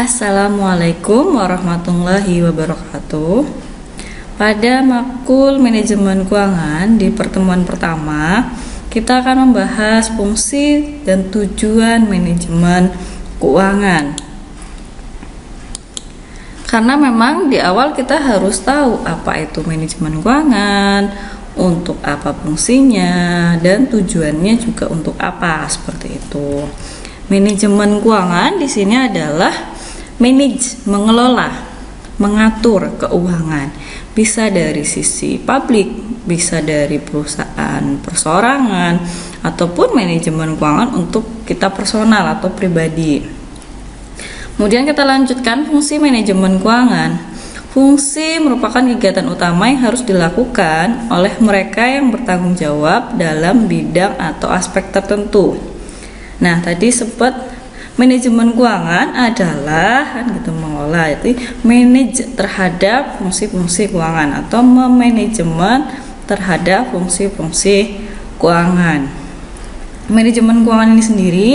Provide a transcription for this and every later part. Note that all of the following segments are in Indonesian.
Assalamualaikum warahmatullahi wabarakatuh. Pada makul manajemen keuangan di pertemuan pertama, kita akan membahas fungsi dan tujuan manajemen keuangan. Karena memang di awal kita harus tahu apa itu manajemen keuangan, untuk apa fungsinya, dan tujuannya juga untuk apa, seperti itu. Manajemen keuangan di sini adalah manage, mengelola, mengatur keuangan. Bisa dari sisi publik, bisa dari perusahaan perseorangan, ataupun manajemen keuangan untuk kita personal atau pribadi. Kemudian kita lanjutkan fungsi manajemen keuangan. Fungsi merupakan kegiatan utama yang harus dilakukan oleh mereka yang bertanggung jawab dalam bidang atau aspek tertentu. Nah, tadi sempat manajemen keuangan adalah mengelola, itu manage terhadap fungsi-fungsi keuangan atau memanajemen terhadap fungsi-fungsi keuangan. Manajemen keuangan ini sendiri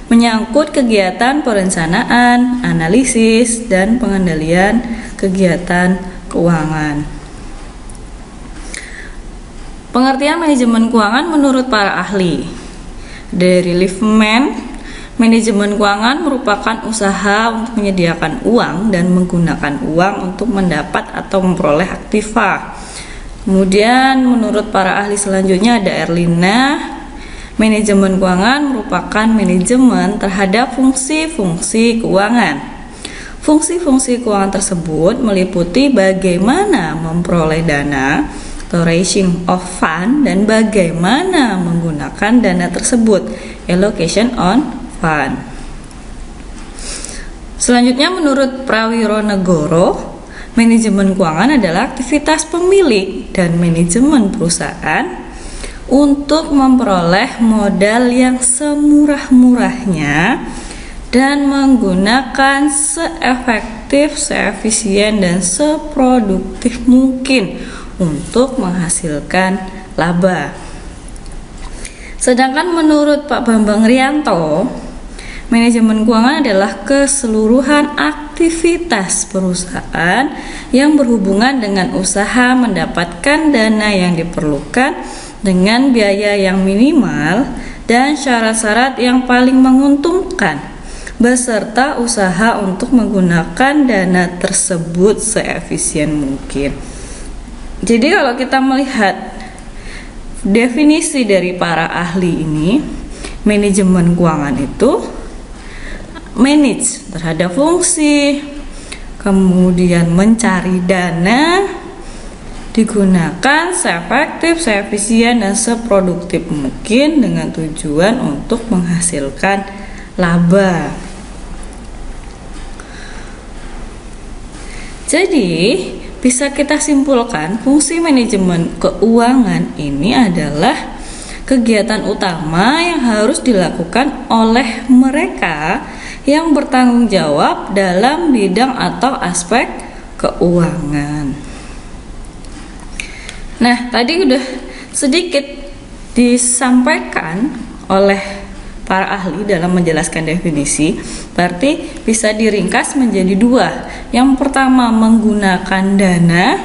menyangkut kegiatan perencanaan, analisis, dan pengendalian kegiatan keuangan. Pengertian manajemen keuangan menurut para ahli. Dari Liefman, manajemen keuangan merupakan usaha untuk menyediakan uang dan menggunakan uang untuk mendapat atau memperoleh aktiva. Kemudian menurut para ahli selanjutnya ada Erlina, manajemen keuangan merupakan manajemen terhadap fungsi-fungsi keuangan. Fungsi-fungsi keuangan tersebut meliputi bagaimana memperoleh dana atau raising of fund dan bagaimana menggunakan dana tersebut, allocation on fund. Selanjutnya menurut Prawironegoro, manajemen keuangan adalah aktivitas pemilik dan manajemen perusahaan untuk memperoleh modal yang semurah-murahnya dan menggunakan seefektif, seefisien, dan seproduktif mungkin untuk menghasilkan laba. Sedangkan menurut Pak Bambang Rianto, manajemen keuangan adalah keseluruhan aktivitas perusahaan yang berhubungan dengan usaha mendapatkan dana yang diperlukan dengan biaya yang minimal dan syarat-syarat yang paling menguntungkan, beserta usaha untuk menggunakan dana tersebut seefisien mungkin. Jadi kalau kita melihat definisi dari para ahli ini, manajemen keuangan itu manage terhadap fungsi, kemudian mencari dana, digunakan seefektif, seefisien, dan seproduktif mungkin dengan tujuan untuk menghasilkan laba. Jadi bisa kita simpulkan fungsi manajemen keuangan ini adalah kegiatan utama yang harus dilakukan oleh mereka yang bertanggung jawab dalam bidang atau aspek keuangan. Nah, tadi udah sedikit disampaikan oleh para ahli dalam menjelaskan definisi, berarti bisa diringkas menjadi dua. Yang pertama menggunakan dana,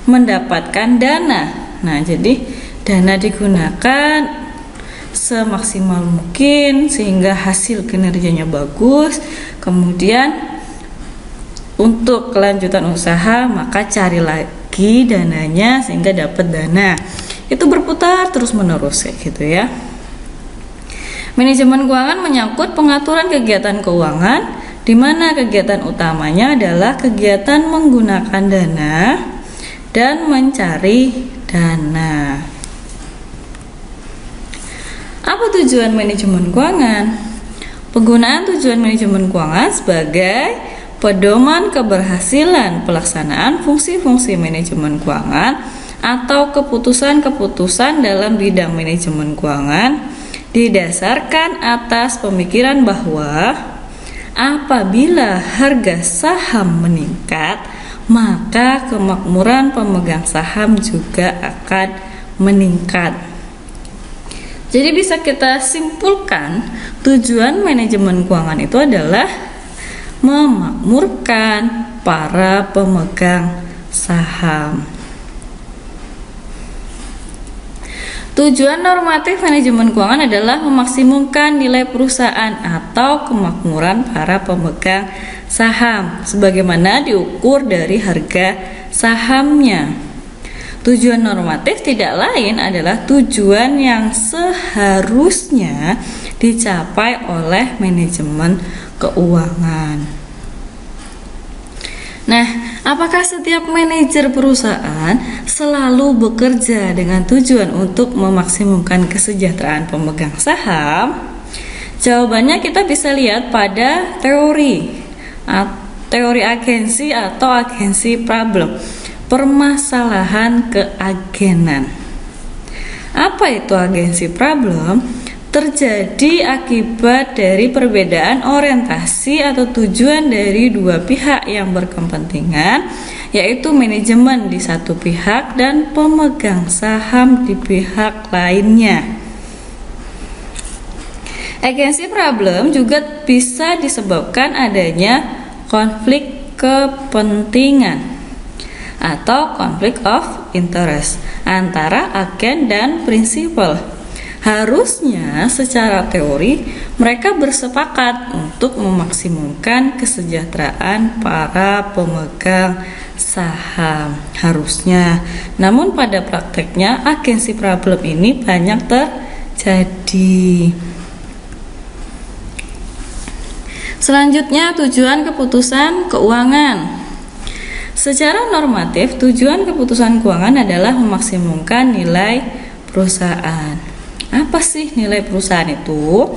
mendapatkan dana. Nah, jadi dana digunakan semaksimal mungkin sehingga hasil kinerjanya bagus. Kemudian untuk kelanjutan usaha maka cari lagi dananya sehingga dapat dana. Itu berputar terus menerus gitu ya. Manajemen keuangan menyangkut pengaturan kegiatan keuangan, di mana kegiatan utamanya adalah kegiatan menggunakan dana dan mencari dana. Apa tujuan manajemen keuangan? Penggunaan tujuan manajemen keuangan sebagai pedoman keberhasilan pelaksanaan fungsi-fungsi manajemen keuangan atau keputusan-keputusan dalam bidang manajemen keuangan didasarkan atas pemikiran bahwa apabila harga saham meningkat, maka kemakmuran pemegang saham juga akan meningkat. Jadi bisa kita simpulkan tujuan manajemen keuangan itu adalah memakmurkan para pemegang saham. Tujuan normatif manajemen keuangan adalah memaksimumkan nilai perusahaan atau kemakmuran para pemegang saham sebagaimana diukur dari harga sahamnya. Tujuan normatif tidak lain adalah tujuan yang seharusnya dicapai oleh manajemen keuangan. Nah, apakah setiap manajer perusahaan selalu bekerja dengan tujuan untuk memaksimumkan kesejahteraan pemegang saham? Jawabannya kita bisa lihat pada teori agensi atau agensi problem, permasalahan keagenan. Apa itu agensi problem? Terjadi akibat dari perbedaan orientasi atau tujuan dari dua pihak yang berkepentingan, yaitu manajemen di satu pihak dan pemegang saham di pihak lainnya. Agensi problem juga bisa disebabkan adanya konflik kepentingan atau conflict of interest antara agen dan prinsipal. Harusnya secara teori mereka bersepakat untuk memaksimumkan kesejahteraan para pemegang saham. Harusnya. Namun pada prakteknya agensi problem ini banyak terjadi. Selanjutnya tujuan keputusan keuangan. Secara normatif tujuan keputusan keuangan adalah memaksimumkan nilai perusahaan. Apa sih nilai perusahaan itu?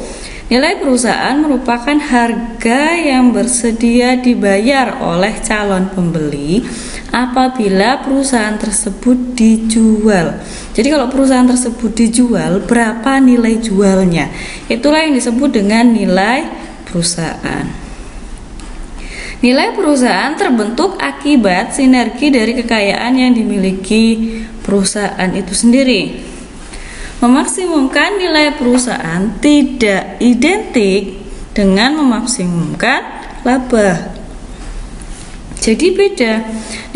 Nilai perusahaan merupakan harga yang bersedia dibayar oleh calon pembeli apabila perusahaan tersebut dijual. Jadi kalau perusahaan tersebut dijual, berapa nilai jualnya? Itulah yang disebut dengan nilai perusahaan. Nilai perusahaan terbentuk akibat sinergi dari kekayaan yang dimiliki perusahaan itu sendiri. Memaksimumkan nilai perusahaan tidak identik dengan memaksimumkan laba. Jadi beda.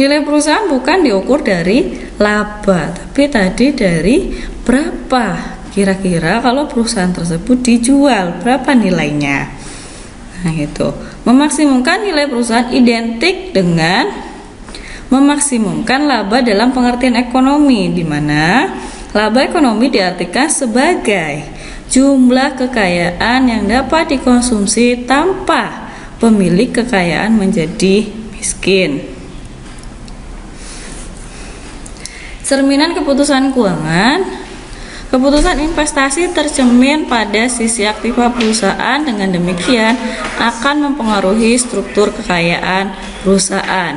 Nilai perusahaan bukan diukur dari laba, tapi tadi dari berapa kira-kira kalau perusahaan tersebut dijual, berapa nilainya. Nah, itu. Memaksimumkan nilai perusahaan identik dengan memaksimumkan laba dalam pengertian ekonomi, di mana laba ekonomi diartikan sebagai jumlah kekayaan yang dapat dikonsumsi tanpa pemilik kekayaan menjadi miskin. Cerminan keputusan keuangan. Keputusan investasi tercermin pada sisi aktiva perusahaan, dengan demikian akan mempengaruhi struktur kekayaan perusahaan.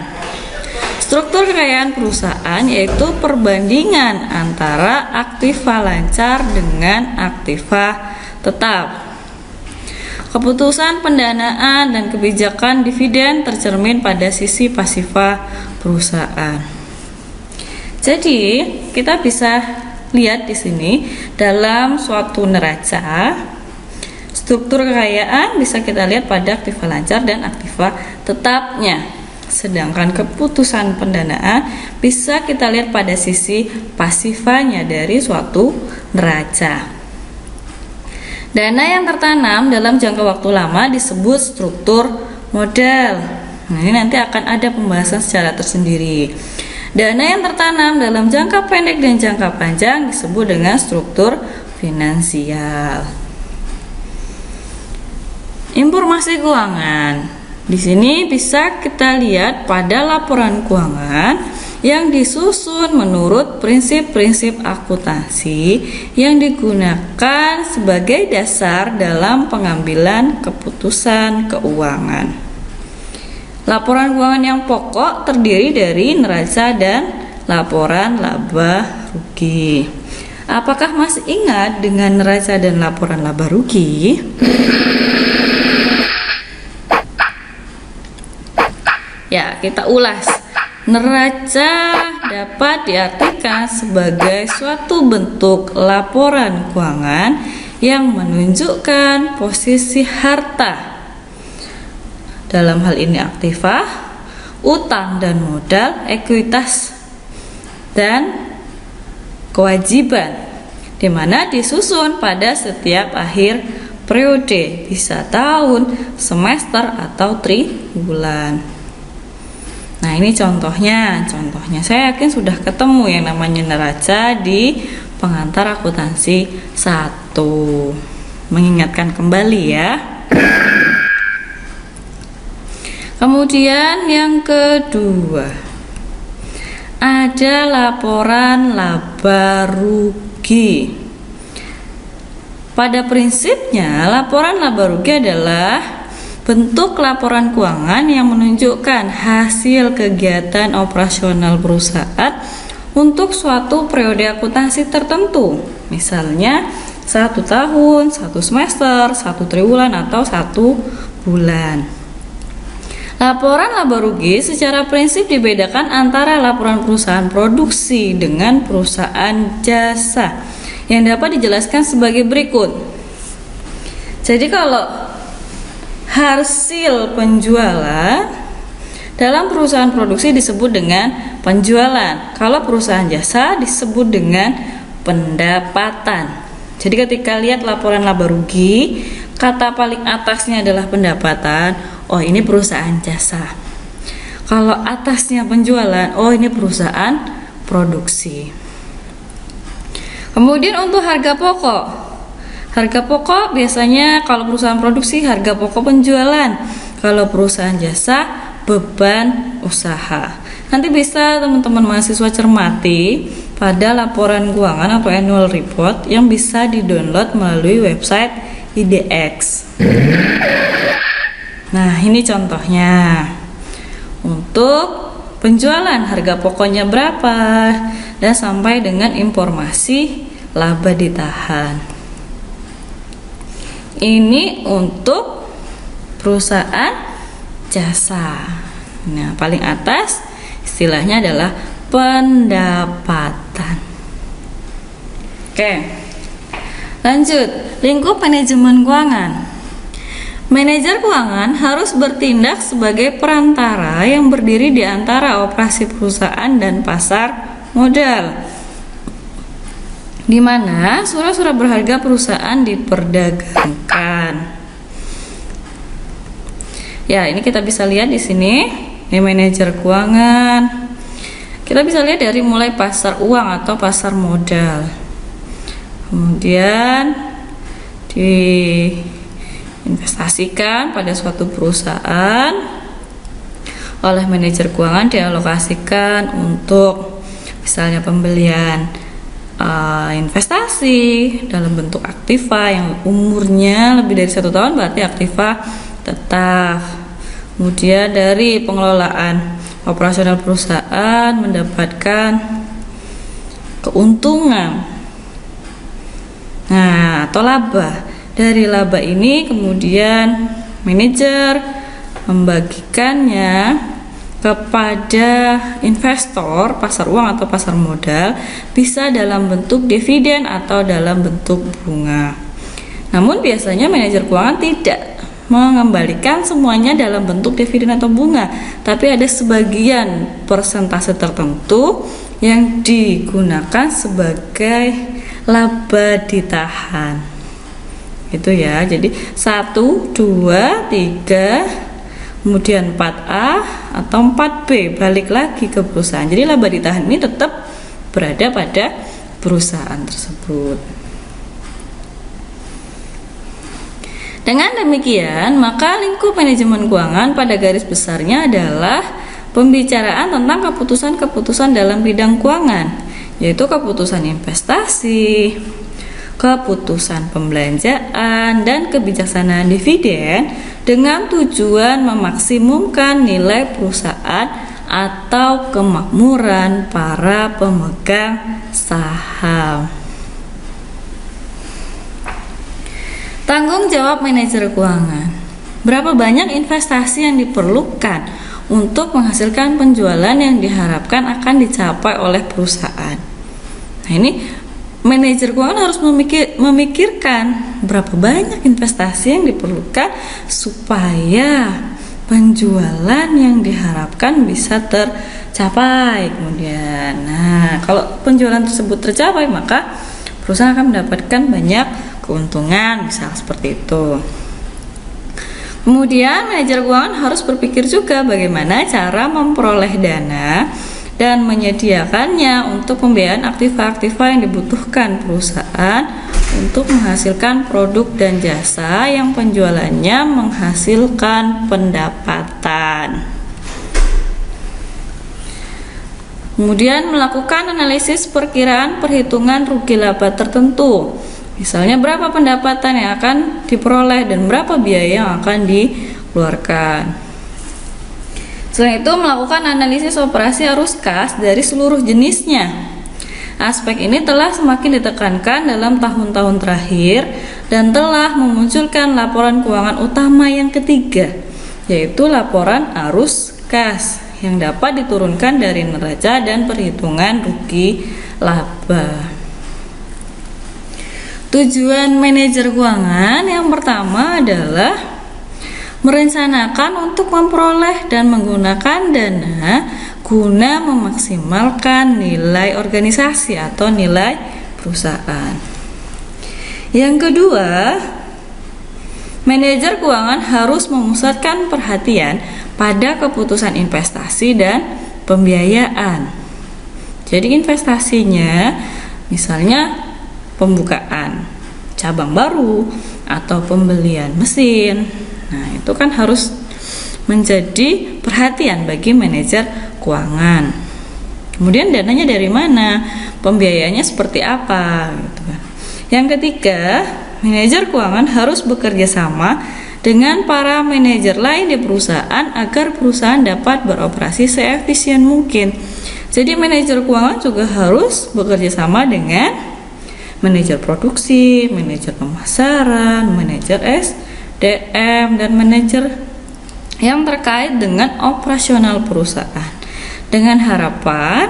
Struktur kekayaan perusahaan yaitu perbandingan antara aktiva lancar dengan aktiva tetap. Keputusan pendanaan dan kebijakan dividen tercermin pada sisi pasifa perusahaan. Jadi, kita bisa lihat di sini dalam suatu neraca struktur kekayaan bisa kita lihat pada aktiva lancar dan aktiva tetapnya. Sedangkan keputusan pendanaan bisa kita lihat pada sisi pasifanya dari suatu neraca. Dana yang tertanam dalam jangka waktu lama disebut struktur modal. Nah, ini nanti akan ada pembahasan secara tersendiri. Dana yang tertanam dalam jangka pendek dan jangka panjang disebut dengan struktur finansial. Informasi keuangan. Di sini bisa kita lihat pada laporan keuangan yang disusun menurut prinsip-prinsip akuntansi yang digunakan sebagai dasar dalam pengambilan keputusan keuangan. Laporan keuangan yang pokok terdiri dari neraca dan laporan laba rugi. Apakah masih ingat dengan neraca dan laporan laba rugi? Ya, kita ulas. Neraca dapat diartikan sebagai suatu bentuk laporan keuangan yang menunjukkan posisi harta dalam hal ini aktiva, utang dan modal, ekuitas dan kewajiban, di mana disusun pada setiap akhir periode, bisa tahun, semester, atau triwulan. Nah, ini contohnya saya yakin sudah ketemu yang namanya neraca di pengantar akuntansi 1. Mengingatkan kembali ya. Kemudian yang kedua, ada laporan laba rugi. Pada prinsipnya, laporan laba rugi adalah bentuk laporan keuangan yang menunjukkan hasil kegiatan operasional perusahaan untuk suatu periode akuntansi tertentu, misalnya 1 tahun, 1 semester, 1 triwulan, atau 1 bulan. Laporan laba rugi secara prinsip dibedakan antara laporan perusahaan produksi dengan perusahaan jasa, yang dapat dijelaskan sebagai berikut. Jadi kalau hasil penjualan dalam perusahaan produksi disebut dengan penjualan, kalau perusahaan jasa disebut dengan pendapatan. Jadi ketika lihat laporan laba rugi, kata paling atasnya adalah pendapatan, oh ini perusahaan jasa. Kalau atasnya penjualan, oh ini perusahaan produksi. Kemudian untuk harga pokok. Harga pokok biasanya kalau perusahaan produksi harga pokok penjualan, kalau perusahaan jasa beban usaha. Nanti bisa teman-teman mahasiswa cermati pada laporan keuangan atau annual report yang bisa di-download melalui website IDX. Nah, ini contohnya. Untuk penjualan harga pokoknya berapa dan sampai dengan informasi laba ditahan. Ini untuk perusahaan jasa. Nah, paling atas istilahnya adalah pendapatan. Oke, lanjut. Lingkup manajemen keuangan. Manajer keuangan harus bertindak sebagai perantara yang berdiri di antara operasi perusahaan dan pasar modal, di mana surat-surat berharga perusahaan diperdagangkan. Ya, ini kita bisa lihat di sini, ini manajer keuangan. Kita bisa lihat dari mulai pasar uang atau pasar modal. Kemudian diinvestasikan pada suatu perusahaan oleh manajer keuangan, dialokasikan untuk misalnya pembelian investasi dalam bentuk aktiva yang umurnya lebih dari 1 tahun, berarti aktiva tetap. Kemudian dari pengelolaan operasional perusahaan mendapatkan keuntungan, nah atau laba. Dari laba ini kemudian manajer membagikannya kepada investor pasar uang atau pasar modal, bisa dalam bentuk dividen atau dalam bentuk bunga. Namun biasanya manajer keuangan tidak mengembalikan semuanya dalam bentuk dividen atau bunga, tapi ada sebagian persentase tertentu yang digunakan sebagai laba ditahan. Itu ya. Jadi 1, 2, 3, kemudian 4A atau 4B balik lagi ke perusahaan. Jadi laba ditahan ini tetap berada pada perusahaan tersebut. Dengan demikian, maka lingkup manajemen keuangan pada garis besarnya adalah pembicaraan tentang keputusan-keputusan dalam bidang keuangan, yaitu keputusan investasi, keputusan pembelanjaan, dan kebijaksanaan dividen dengan tujuan memaksimumkan nilai perusahaan atau kemakmuran para pemegang saham. Tanggung jawab manajer keuangan. Berapa banyak investasi yang diperlukan untuk menghasilkan penjualan yang diharapkan akan dicapai oleh perusahaan? Nah, ini manajer keuangan harus memikirkan berapa banyak investasi yang diperlukan supaya penjualan yang diharapkan bisa tercapai. Kemudian, nah, kalau penjualan tersebut tercapai, maka perusahaan akan mendapatkan banyak keuntungan, misal seperti itu. Kemudian, manajer keuangan harus berpikir juga bagaimana cara memperoleh dana dan menyediakannya untuk pembiayaan aktiva-aktiva yang dibutuhkan perusahaan untuk menghasilkan produk dan jasa yang penjualannya menghasilkan pendapatan. Kemudian melakukan analisis perkiraan perhitungan rugi laba tertentu. Misalnya berapa pendapatan yang akan diperoleh dan berapa biaya yang akan dikeluarkan. Selain itu, melakukan analisis operasi arus kas dari seluruh jenisnya. Aspek ini telah semakin ditekankan dalam tahun-tahun terakhir dan telah memunculkan laporan keuangan utama yang ketiga, yaitu laporan arus kas yang dapat diturunkan dari neraca dan perhitungan rugi laba. Tujuan manajer keuangan yang pertama adalah merencanakan untuk memperoleh dan menggunakan dana guna memaksimalkan nilai organisasi atau nilai perusahaan. Yang kedua, manajer keuangan harus memusatkan perhatian pada keputusan investasi dan pembiayaan. Jadi investasinya misalnya pembukaan cabang baru atau pembelian mesin. Nah, itu kan harus menjadi perhatian bagi manajer keuangan. Kemudian dananya dari mana? Pembiayaannya seperti apa? Gitu kan. Yang ketiga, manajer keuangan harus bekerja sama dengan para manajer lain di perusahaan agar perusahaan dapat beroperasi seefisien mungkin. Jadi manajer keuangan juga harus bekerja sama dengan manajer produksi, manajer pemasaran, manajer SDM, dan manajer yang terkait dengan operasional perusahaan, dengan harapan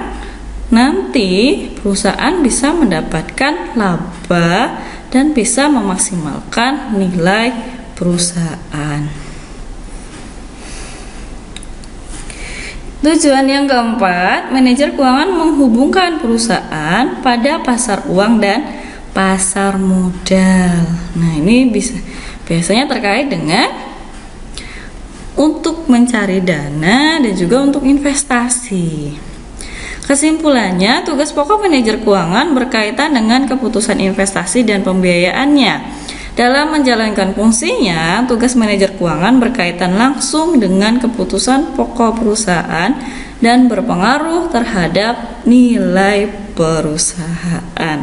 nanti perusahaan bisa mendapatkan laba dan bisa memaksimalkan nilai perusahaan. Tujuan yang keempat, manajer keuangan menghubungkan perusahaan pada pasar uang dan pasar modal. Nah, ini biasanya terkait dengan untuk mencari dana dan juga untuk investasi. Kesimpulannya, tugas pokok manajer keuangan berkaitan dengan keputusan investasi dan pembiayaannya. Dalam menjalankan fungsinya, tugas manajer keuangan berkaitan langsung dengan keputusan pokok perusahaan dan berpengaruh terhadap nilai perusahaan.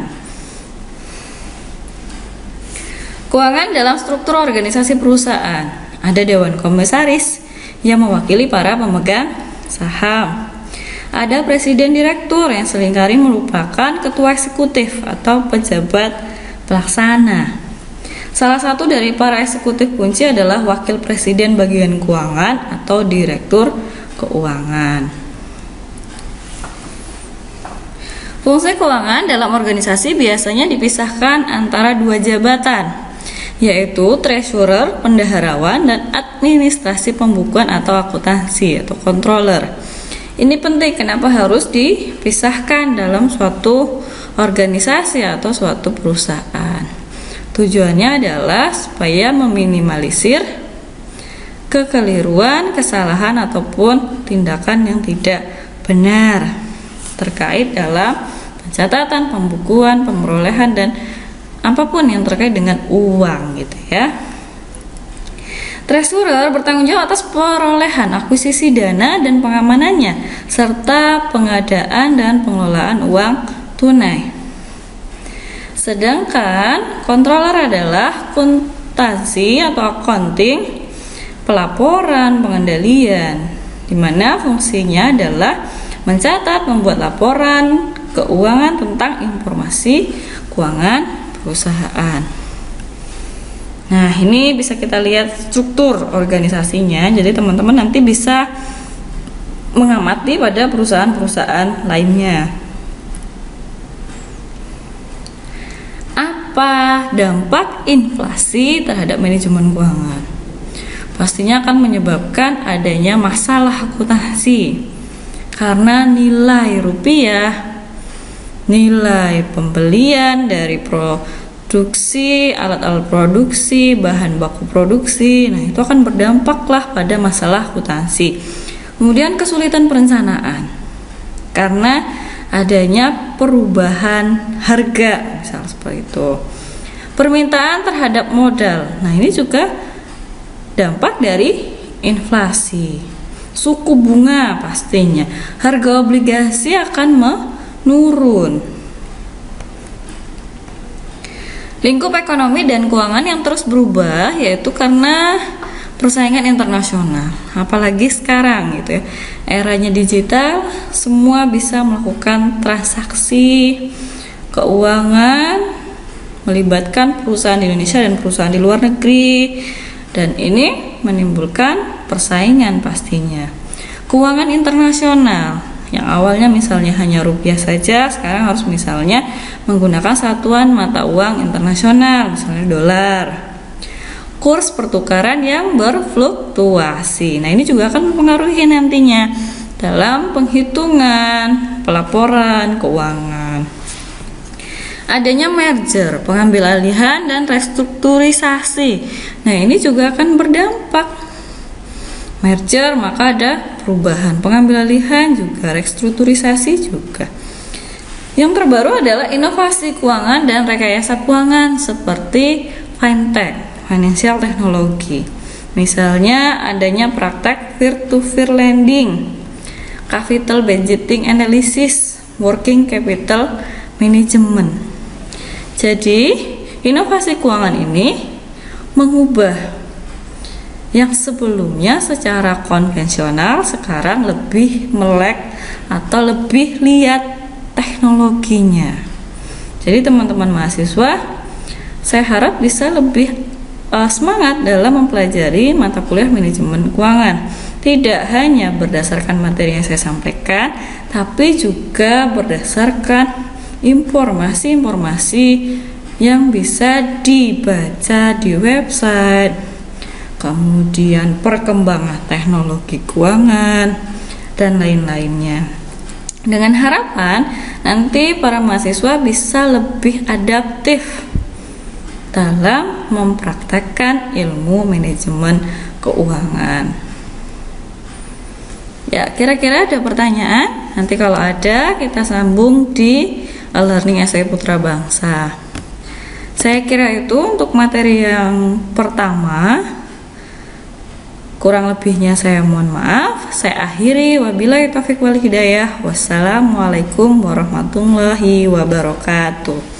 Keuangan dalam struktur organisasi perusahaan. Ada dewan komisaris yang mewakili para pemegang saham. Ada presiden direktur yang seringkali merupakan ketua eksekutif atau pejabat pelaksana. Salah satu dari para eksekutif kunci adalah wakil presiden bagian keuangan atau direktur keuangan. Fungsi keuangan dalam organisasi biasanya dipisahkan antara dua jabatan, yaitu treasurer, pendaharawan, dan administrasi pembukuan atau akuntansi atau controller. Ini penting, kenapa harus dipisahkan dalam suatu organisasi atau suatu perusahaan. Tujuannya adalah supaya meminimalisir kekeliruan, kesalahan, ataupun tindakan yang tidak benar terkait dalam pencatatan, pembukuan, pemerolehan, dan apapun yang terkait dengan uang gitu ya. Treasurer bertanggung jawab atas perolehan, akuisisi dana dan pengamanannya, serta pengadaan dan pengelolaan uang tunai. Sedangkan controller adalah akuntansi atau accounting, pelaporan, pengendalian, di mana fungsinya adalah mencatat, membuat laporan keuangan tentang informasi keuangan perusahaan. Nah, ini bisa kita lihat struktur organisasinya. Jadi teman-teman nanti bisa mengamati pada perusahaan-perusahaan lainnya. Apa dampak inflasi terhadap manajemen keuangan? pastinya akan menyebabkan adanya masalah akuntansi. Karena nilai rupiah, nilai pembelian dari produksi, alat-alat produksi, bahan baku produksi, nah itu akan berdampaklah pada masalah akuntansi. Kemudian kesulitan perencanaan karena adanya perubahan harga, misal seperti itu. Permintaan terhadap modal, nah ini juga dampak dari inflasi. Suku bunga pastinya, harga obligasi akan menurun. Lingkup ekonomi dan keuangan yang terus berubah, yaitu karena persaingan internasional. Apalagi sekarang gitu ya, eranya digital, semua bisa melakukan transaksi keuangan melibatkan perusahaan di Indonesia dan perusahaan di luar negeri, dan ini menimbulkan persaingan pastinya. Keuangan internasional yang awalnya misalnya hanya rupiah saja, sekarang harus misalnya menggunakan satuan mata uang internasional, misalnya dolar. Kurs pertukaran yang berfluktuasi, nah ini juga akan mempengaruhi nantinya dalam penghitungan pelaporan keuangan. Adanya merger, pengambil alihan dan restrukturisasi, nah ini juga akan berdampak. Merger maka ada perubahan, pengambil alihan juga, restrukturisasi juga. Yang terbaru adalah inovasi keuangan dan rekayasa keuangan seperti fintech, financial technology. Misalnya adanya praktek peer-to-peer lending, capital budgeting analysis, working capital management. Jadi inovasi keuangan ini mengubah yang sebelumnya secara konvensional sekarang lebih melek atau lebih lihat teknologinya. Jadi teman-teman mahasiswa, saya harap bisa lebih semangat dalam mempelajari mata kuliah manajemen keuangan. Tidak hanya berdasarkan materi yang saya sampaikan, tapi juga berdasarkan informasi-informasi yang bisa dibaca di website, kemudian perkembangan teknologi keuangan, dan lain-lainnya. Dengan harapan nanti para mahasiswa bisa lebih adaptif dalam mempraktekkan ilmu manajemen keuangan. Ya, kira-kira ada pertanyaan? Nanti kalau ada kita sambung di Learning SI Putra Bangsa. Saya kira itu untuk materi yang pertama. Kurang lebihnya saya mohon maaf. Saya akhiri, wabillahi taufiq wal hidayah. Wassalamualaikum warahmatullahi wabarakatuh.